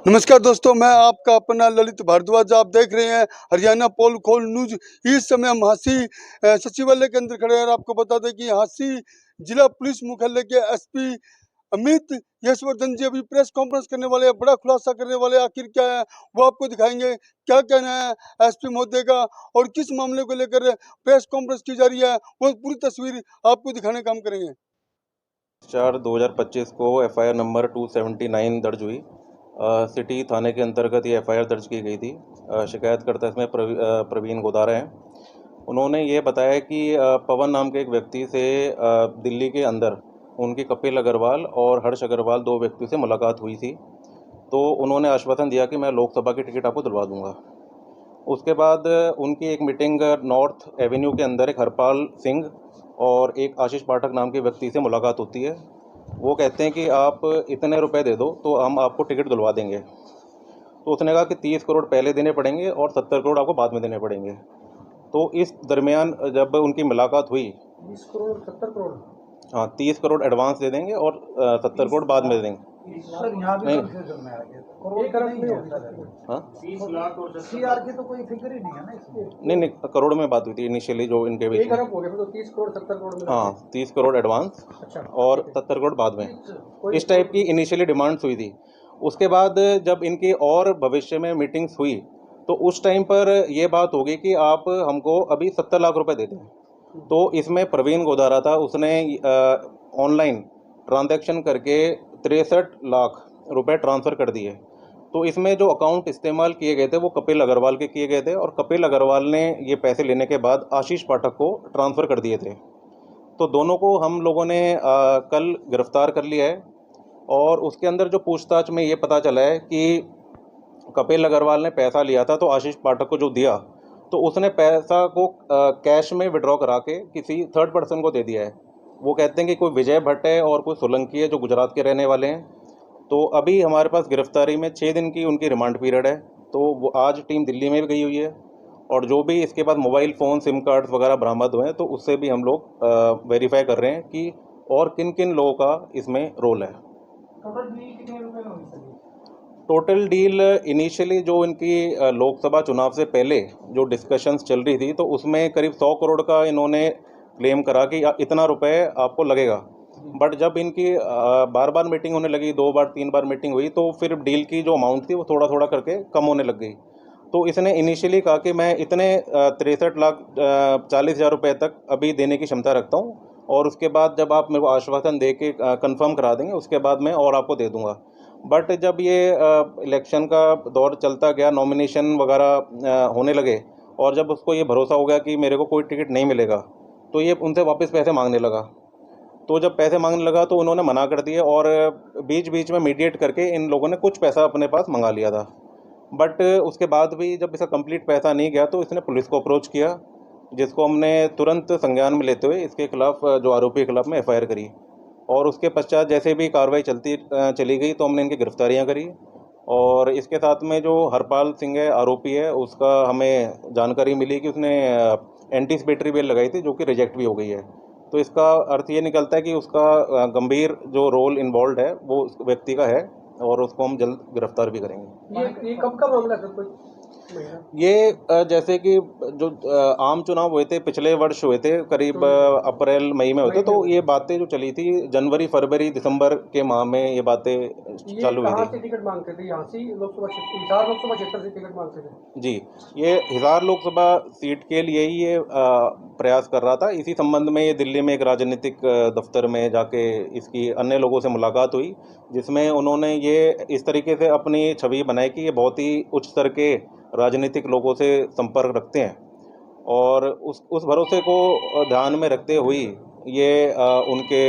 नमस्कार दोस्तों, मैं आपका अपना ललित भारद्वाज। आप देख रहे हैं हरियाणा पोल खोल न्यूज। इस समय हम हांसी सचिवालय के अंदर खड़े हैं और आपको बता दें कि हांसी जिला पुलिस मुख्यालय के एसपी अमित यशवर्धन जी अभी प्रेस कॉन्फ्रेंस करने वाले हैं, बड़ा खुलासा करने वाले हैं। आखिर क्या है वो आपको दिखाएंगे। क्या कहना है एसपी महोदय का और किस मामले को लेकर प्रेस कॉन्फ्रेंस की जा रही है, वो पूरी तस्वीर आपको दिखाने का काम करेंगे। 4/2025 को एफआईआर नंबर 279 दर्ज हुई। सिटी थाने के अंतर्गत ये एफआईआर दर्ज की गई थी। शिकायतकर्ता इसमें प्रवीण गोदारा हैं। उन्होंने ये बताया कि पवन नाम के एक व्यक्ति से दिल्ली के अंदर उनकी कपिल अग्रवाल और हर्ष अग्रवाल दो व्यक्ति से मुलाकात हुई थी। तो उन्होंने आश्वासन दिया कि मैं लोकसभा की टिकट आपको दिलवा दूंगा। उसके बाद उनकी एक मीटिंग नॉर्थ एवेन्यू के अंदर एक हरपाल सिंह और एक आशीष पाठक नाम के व्यक्ति से मुलाकात होती है। वो कहते हैं कि आप इतने रुपए दे दो तो हम आपको टिकट दिलवा देंगे। तो उसने कहा कि 30 करोड़ पहले देने पड़ेंगे और 70 करोड़ आपको बाद में देने पड़ेंगे। तो इस दरमियान जब उनकी मुलाकात हुई, 20 करोड़ 70 करोड़। हाँ 30 करोड़ एडवांस दे देंगे और 70 करोड़ बाद में दे देंगे। सर यहाँ भी नहीं। कंफ्यूजन में आ गया। करोड़ का नहीं होता है। हाँ 30 लाख और सीआर की तो कोई फिगर ही नहीं है ना इसमें। नहीं, करोड़ में बात हुई थी इनिशियली जो इनके बीच 1 में। अरब हो गया तो 30 करोड़ 70 करोड़ में। हाँ 30 करोड़ एडवांस अच्छा और 70 करोड़ बाद में। कोई इस टाइप की इनिशियली डिमांड्स हुई थी। उसके बाद जब इनकी और भविष्य में मीटिंग्स हुई तो उस टाइम पर यह बात होगी कि आप हमको अभी 70 लाख रुपए दे दें। तो इसमें प्रवीण गोदारा था, उसने ऑनलाइन ट्रांजैक्शन करके 63 लाख रुपए ट्रांसफ़र कर दिए। तो इसमें जो अकाउंट इस्तेमाल किए गए थे वो कपिल अग्रवाल के किए गए थे और कपिल अग्रवाल ने ये पैसे लेने के बाद आशीष पाठक को ट्रांसफ़र कर दिए थे। तो दोनों को हम लोगों ने कल गिरफ्तार कर लिया है और उसके अंदर जो पूछताछ में ये पता चला है कि कपिल अग्रवाल ने पैसा लिया था तो आशीष पाठक को जो दिया तो उसने पैसा को कैश में विड्रॉ करा के किसी थर्ड पर्सन को दे दिया है। वो कहते हैं कि कोई विजय भट्ट है और कोई सोलंकी है जो गुजरात के रहने वाले हैं। तो अभी हमारे पास गिरफ्तारी में 6 दिन की उनकी रिमांड पीरियड है। तो वो आज टीम दिल्ली में भी गई हुई है और जो भी इसके बाद मोबाइल फ़ोन सिम कार्ड्स वगैरह बरामद हुए हैं तो उससे भी हम लोग वेरीफाई कर रहे हैं कि और किन किन लोगों का इसमें रोल है। टोटल डील इनिशियली जो इनकी लोकसभा चुनाव से पहले जो डिस्कशंस चल रही थी तो उसमें करीब 100 करोड़ का इन्होंने क्लेम करा कि इतना रुपए आपको लगेगा। बट जब इनकी बार बार मीटिंग होने लगी, 2 बार 3 बार मीटिंग हुई तो फिर डील की जो अमाउंट थी वो थोड़ा थोड़ा करके कम होने लग गई। तो इसने इनिशियली कहा कि मैं इतने 63 लाख 40 हज़ार रुपये तक अभी देने की क्षमता रखता हूँ और उसके बाद जब आप मेरे को आश्वासन दे के कन्फर्म करा देंगे उसके बाद मैं और आपको दे दूँगा। बट जब ये इलेक्शन का दौर चलता गया, नॉमिनेशन वगैरह होने लगे और जब उसको ये भरोसा हो गया कि मेरे को कोई टिकट नहीं मिलेगा तो ये उनसे वापस पैसे मांगने लगा। तो जब पैसे मांगने लगा तो उन्होंने मना कर दिए और बीच बीच में मीडिएट करके इन लोगों ने कुछ पैसा अपने पास मंगा लिया था। बट उसके बाद भी जब इसका कंप्लीट पैसा नहीं गया तो इसने पुलिस को अप्रोच किया, जिसको हमने तुरंत संज्ञान में लेते हुए इसके खिलाफ जो आरोपी के खिलाफ में एफआईआर करी और उसके पश्चात जैसे भी कार्रवाई चली गई तो हमने इनकी गिरफ्तारियां करी। और इसके साथ में जो हरपाल सिंह है आरोपी है, उसका हमें जानकारी मिली कि उसने एंटीसिपेटरी बेल लगाई थी जो कि रिजेक्ट भी हो गई है। तो इसका अर्थ ये निकलता है कि उसका गंभीर जो रोल इन्वॉल्व है वो उस व्यक्ति का है और उसको हम जल्द गिरफ्तार भी करेंगे। ये कब का मामला है कोई? ये जैसे कि जो आम चुनाव हुए थे पिछले वर्ष हुए थे करीब अप्रैल मई में हुए थे, तो ये बातें जो चली थी जनवरी फरवरी दिसंबर के माह में ये बातें चालू हुई कहाँ थी। से टिकट मांगते थे? यहाँ से लोकसभा क्षेत्र, हिसार लोकसभा क्षेत्र से टिकट मांगते थे जी, ये हिसार लोकसभा सीट के लिए ही ये प्रयास कर रहा था। इसी संबंध में ये दिल्ली में एक राजनीतिक दफ्तर में जाके इसकी अन्य लोगों से मुलाकात हुई, जिसमें उन्होंने ये इस तरीके से अपनी छवि बनाई कि ये बहुत ही उच्च स्तर के राजनीतिक लोगों से संपर्क रखते हैं और उस भरोसे को ध्यान में रखते हुए ये उनके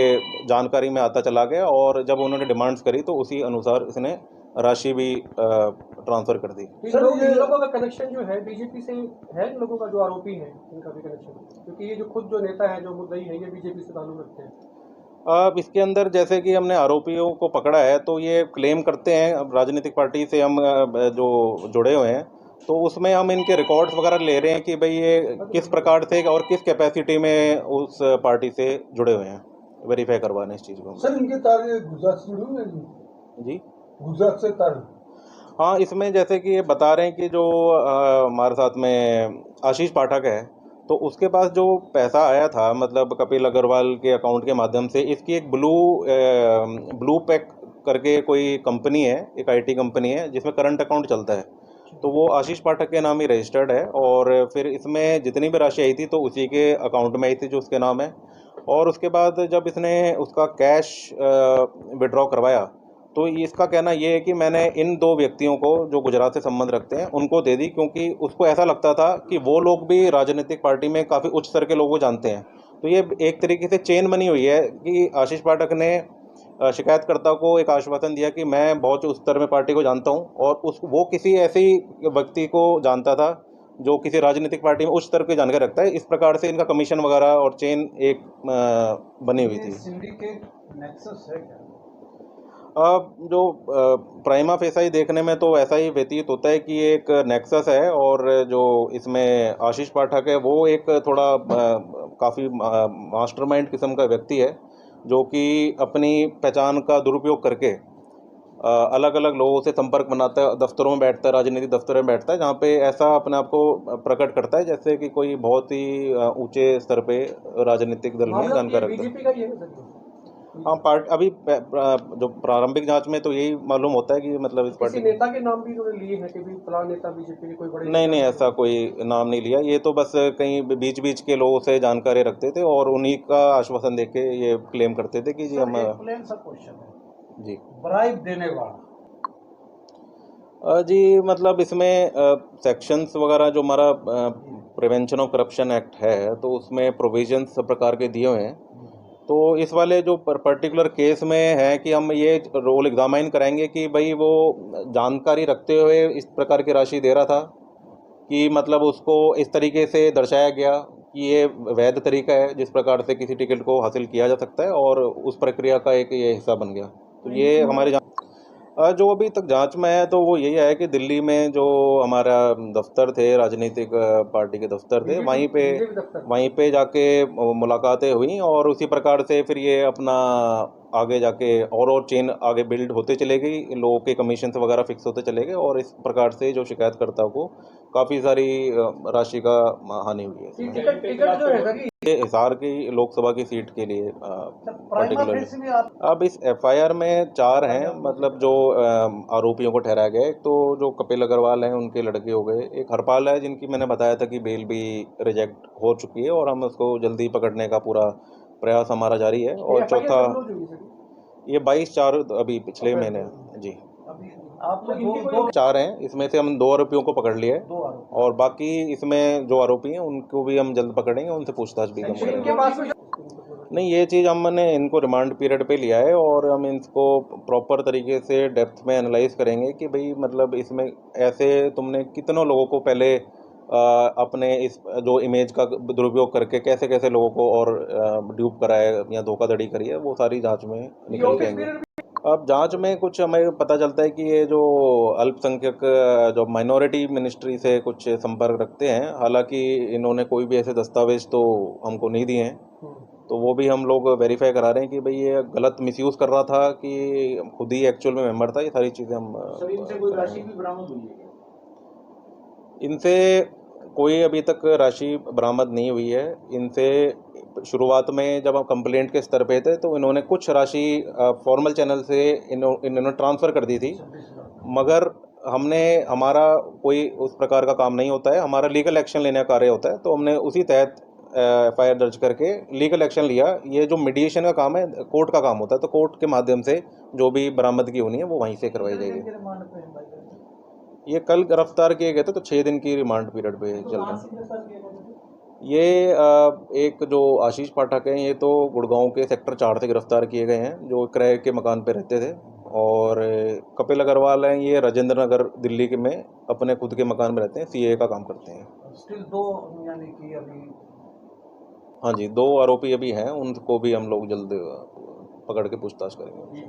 जानकारी में आता चला गया और जब उन्होंने डिमांड्स करी तो उसी अनुसार इसने राशि भी ट्रांसफ़र कर दी। सर इन लोगों का कनेक्शन जो है बीजेपी से है, इन लोगों का जो आरोपी है इनका भी कनेक्शन, क्योंकि ये जो खुद जो नेता है जो मुद्दई है ये बीजेपी से ताल्लुक रखते हैं। अब इसके अंदर जैसे कि हमने आरोपियों को पकड़ा है तो ये क्लेम करते हैं, अब राजनीतिक पार्टी से हम जो जुड़े हुए हैं तो उसमें हम इनके रिकॉर्ड्स वगैरह ले रहे हैं कि भाई ये किस प्रकार से और किस कैपेसिटी में उस पार्टी से जुड़े हुए हैं, वेरीफाई करवाने इस चीज़ को। सर इनके तार गुजरात से जुड़े हुए हैं जी, गुजरात से तार हाँ, इसमें जैसे कि ये बता रहे हैं कि जो हमारे साथ में आशीष पाठक है, तो उसके पास जो पैसा आया था मतलब कपिल अग्रवाल के अकाउंट के माध्यम से, इसकी एक ब्लू पैक करके कोई कंपनी है, एक आईटी कंपनी है जिसमें करंट अकाउंट चलता है, तो वो आशीष पाठक के नाम ही रजिस्टर्ड है। और फिर इसमें जितनी भी राशि आई थी तो उसी के अकाउंट में आई थी जो उसके नाम है। और उसके बाद जब इसने उसका कैश विड्रॉ करवाया, तो इसका कहना ये है कि मैंने इन दो व्यक्तियों को जो गुजरात से संबंध रखते हैं उनको दे दी, क्योंकि उसको ऐसा लगता था कि वो लोग भी राजनीतिक पार्टी में काफ़ी उच्च स्तर के लोगों को जानते हैं। तो ये एक तरीके से चेन बनी हुई है कि आशीष पाठक ने शिकायतकर्ता को एक आश्वासन दिया कि मैं बहुत उच्च स्तर में पार्टी को जानता हूं, और वो किसी ऐसे व्यक्ति को जानता था जो किसी राजनीतिक पार्टी में उच्च स्तर की जानकारी रखता है। इस प्रकार से इनका कमीशन वगैरह और चेन एक बनी हुई थी। सिंडिकेट नेक्सस है क्या? जो प्राइमा फेसाई देखने में तो ऐसा ही व्यतीत होता है कि ये एक नेक्सस है, और जो इसमें आशीष पाठक है वो एक थोड़ा काफ़ी मास्टरमाइंड किस्म का व्यक्ति है, जो कि अपनी पहचान का दुरुपयोग करके अलग अलग लोगों से संपर्क बनाता है, दफ्तरों में बैठता है, राजनीतिक दफ्तरों में बैठता है, जहाँ पे ऐसा अपने आप को प्रकट करता है जैसे कि कोई बहुत ही ऊंचे स्तर पे राजनीतिक दल में मामला जानकारी रखता है। बीजेपी का ही है ना सर? हाँ, अभी जो प्रारंभिक जांच में तो यही मालूम होता है कि मतलब इस किसी पार्टी नेता के नाम भी उन्होंने लिए हैं कि भी फलां नेता बीजेपी के कोई बड़े नहीं नेता ऐसा कोई नाम नहीं लिया। ये तो बस कहीं बीच बीच के लोगों से जानकारी रखते थे और उन्हीं का आश्वासन देके ये क्लेम करते थे कि जी हम एक प्लेन सा क्वेश्चन है, जी ब्राइब देने वाला जी मतलब इसमें सेक्शंस वगैरह जो हमारा प्रिवेंशन ऑफ करप्शन एक्ट है तो उसमें प्रोविजंस सब प्रकार के दिए हुए हैं। तो इस वाले जो पर्टिकुलर केस में है कि हम ये रोल एग्जामाइन कराएंगे कि भाई वो जानकारी रखते हुए इस प्रकार की राशि दे रहा था, कि मतलब उसको इस तरीके से दर्शाया गया कि ये वैध तरीका है जिस प्रकार से किसी टिकट को हासिल किया जा सकता है, और उस प्रक्रिया का एक ये हिस्सा बन गया। तो ये हमारे जो अभी तक जांच में है तो वो यही है कि दिल्ली में जो हमारा दफ्तर थे, राजनीतिक पार्टी के दफ्तर थे, बीजेपी दफ्तर वहीं पे जाके मुलाकातें हुई, और उसी प्रकार से फिर ये अपना आगे जाके और चेन आगे बिल्ड होते चले गई, लोगों के कमीशन वगैरह फिक्स होते चले गए, और इस प्रकार से जो शिकायतकर्ता को काफ़ी सारी राशि का हानि हुई है इसमें। टिकट टिकट जो है सर ये हिसार की लोकसभा की सीट के लिए प्राइमा पर्टिकुलर। फेसी में आप अब इस एफआईआर में 4 हैं, मतलब जो आरोपियों को ठहराया गया है। एक तो जो कपिल अग्रवाल हैं उनके लड़के हो गए, एक हरपाल है जिनकी मैंने बताया था कि बेल भी रिजेक्ट हो चुकी है, और हम उसको जल्दी पकड़ने का पूरा प्रयास हमारा जारी है। और चौथा ये 22/4 अभी पिछले महीने जी अभी आपने तो इनकी दो 4 हैं, इसमें से हम 2 आरोपियों को पकड़ लिए, दो आरोप और बाकी इसमें जो आरोपी हैं उनको भी हम जल्द पकड़ेंगे, उनसे पूछताछ भी हम करेंगे। इनके पास में नहीं, ये चीज़ हमने इनको रिमांड पीरियड पे लिया है, और हम इसको प्रॉपर तरीके से डेप्थ में एनालाइज करेंगे कि भाई मतलब इसमें ऐसे तुमने कितनों लोगों को पहले अपने इस जो इमेज का दुरुपयोग करके कैसे कैसे लोगों को और ड्यूप कराया या धोखाधड़ी करी है, वो सारी जांच में निकल के आएंगे। अब जांच में कुछ हमें पता चलता है कि ये जो अल्पसंख्यक जो माइनॉरिटी मिनिस्ट्री से कुछ संपर्क रखते हैं, हालांकि इन्होंने कोई भी ऐसे दस्तावेज तो हमको नहीं दिए हैं, तो वो भी हम लोग वेरीफाई करा रहे हैं कि भाई ये गलत मिसयूज़ कर रहा था कि खुद ही एक्चुअल में मेंबर था। ये सारी चीज़ें हम सर इनसे कोई राशि भी बरामद हुई है क्या? इनसे कोई अभी तक राशि बरामद नहीं हुई है। इनसे शुरुआत में जब हम कंप्लेंट के स्तर पे थे तो इन्होंने कुछ राशि फॉर्मल चैनल से इन्होंने ट्रांसफ़र कर दी थी, मगर हमारा कोई उस प्रकार का काम नहीं होता है, हमारा लीगल एक्शन लेने का कार्य होता है, तो हमने उसी तहत एफआईआर दर्ज करके लीगल एक्शन लिया। ये जो मीडिएशन का काम है कोर्ट का काम होता है, तो कोर्ट के माध्यम से जो भी बरामदगी होनी है वो वहीं से करवाई जाएगी। ये कल गिरफ्तार किए गए थे, तो 6 दिन की रिमांड पीरियड पे चल रहे हैं। ये एक जो आशीष पाठक हैं, ये तो गुड़गांव के सेक्टर 4 से गिरफ्तार किए गए हैं, जो किराए के मकान पे रहते थे। और कपिल अग्रवाल हैं, ये राजेंद्र नगर दिल्ली के में अपने खुद के मकान में रहते हैं, सीए का काम करते हैं। स्टिल दो यानी कि अभी हाँ जी, 2 आरोपी अभी हैं, उनको भी हम लोग जल्द पकड़ के पूछताछ करेंगे।